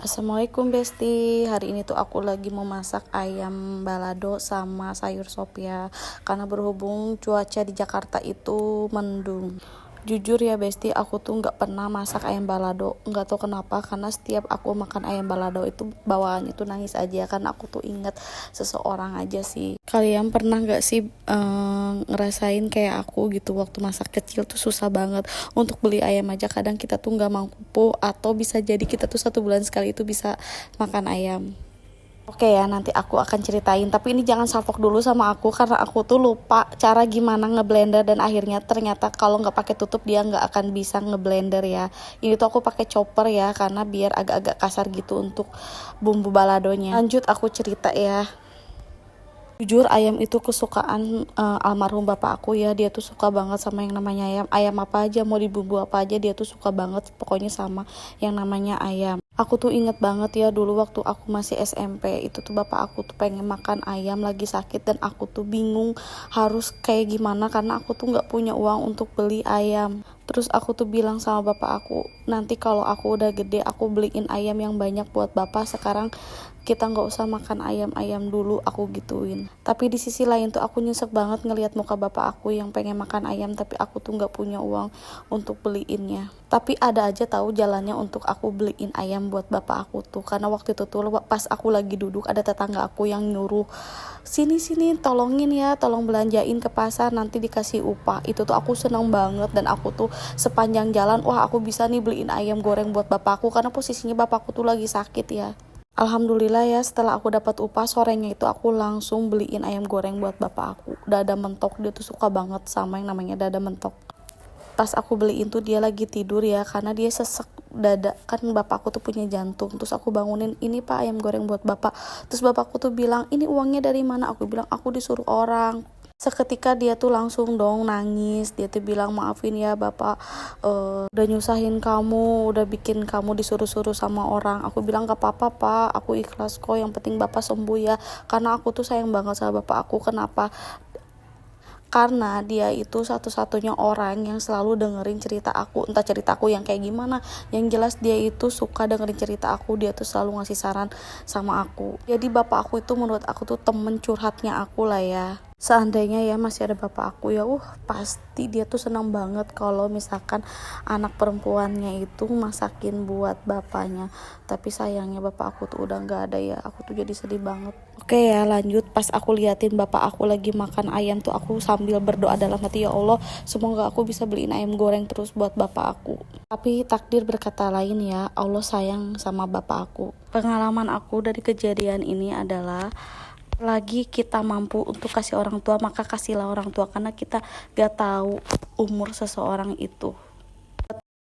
Assalamualaikum Besti. Hari ini tuh aku lagi mau masak ayam balado sama sayur sop ya. Karena berhubung cuaca di Jakarta itu mendung. Jujur ya Besti, aku tuh nggak pernah masak ayam balado. Nggak tahu kenapa, karena setiap aku makan ayam balado itu bawaannya tuh nangis aja. Karena aku tuh inget seseorang aja sih. Kalian pernah nggak sih ngerasain kayak aku gitu, waktu masa kecil tuh susah banget untuk beli ayam aja. Kadang kita tuh nggak mampu, atau bisa jadi kita tuh 1 bulan sekali itu bisa makan ayam. Oke ya, nanti aku akan ceritain, tapi ini jangan salfok dulu sama aku karena aku tuh lupa cara gimana ngeblender, dan akhirnya ternyata kalau nggak pakai tutup dia nggak akan bisa ngeblender ya. Ini tuh aku pakai chopper ya, karena biar agak-agak kasar gitu untuk bumbu baladonya. Lanjut aku cerita ya. Jujur ayam itu kesukaan almarhum bapak aku ya. Dia tuh suka banget sama yang namanya ayam. Ayam apa aja, mau dibumbu apa aja, dia tuh suka banget. Pokoknya sama yang namanya ayam. Aku tuh inget banget ya, dulu waktu aku masih SMP, itu tuh bapak aku tuh pengen makan ayam, lagi sakit, dan aku tuh bingung harus kayak gimana karena aku tuh nggak punya uang untuk beli ayam. Terus aku tuh bilang sama bapak aku, nanti kalau aku udah gede aku beliin ayam yang banyak buat bapak. Sekarang kita nggak usah makan ayam-ayam dulu, aku gituin. Tapi di sisi lain tuh aku nyesek banget ngelihat muka bapak aku yang pengen makan ayam, tapi aku tuh nggak punya uang untuk beliinnya. Tapi ada aja tahu jalannya untuk aku beliin ayam buat bapak aku tuh. Karena waktu itu tuh pas aku lagi duduk, ada tetangga aku yang nyuruh, sini tolongin ya, tolong belanjain ke pasar, nanti dikasih upah. Itu tuh aku seneng banget, dan aku tuh sepanjang jalan, wah aku bisa nih beliin ayam goreng buat bapakku, karena posisinya bapakku tuh lagi sakit ya. Alhamdulillah ya, setelah aku dapat upah, sorenya itu aku langsung beliin ayam goreng buat bapak aku. Dada mentok, dia tuh suka banget sama yang namanya dada mentok. Pas aku beliin tuh dia lagi tidur ya, karena dia sesek dada, kan bapakku tuh punya jantung. Terus aku bangunin, ini pak ayam goreng buat bapak. Terus bapakku tuh bilang, ini uangnya dari mana? Aku bilang, aku disuruh orang. Seketika dia tuh langsung dong nangis. Dia tuh bilang, maafin ya bapak, udah nyusahin kamu, udah bikin kamu disuruh-suruh sama orang. Aku bilang, gak apa-apa pak, aku ikhlas kok, yang penting bapak sembuh ya. Karena aku tuh sayang banget sama bapak aku. Kenapa? Karena dia itu satu-satunya orang yang selalu dengerin cerita aku. Entah ceritaku yang kayak gimana, yang jelas dia itu suka dengerin cerita aku. Dia tuh selalu ngasih saran sama aku. Jadi bapak aku itu menurut aku tuh temen curhatnya aku lah ya. Seandainya ya masih ada bapak aku ya, pasti dia tuh senang banget kalau misalkan anak perempuannya itu masakin buat bapaknya. Tapi sayangnya bapak aku tuh udah nggak ada ya. Aku tuh jadi sedih banget. Oke ya, lanjut. Pas aku liatin bapak aku lagi makan ayam tuh, aku sambil berdoa dalam hati, ya Allah, semoga aku bisa beliin ayam goreng terus buat bapak aku. Tapi takdir berkata lain ya, Allah sayang sama bapak aku. Pengalaman aku dari kejadian ini adalah, lagi kita mampu untuk kasih orang tua, maka kasihlah orang tua, karena kita gak tahu umur seseorang itu.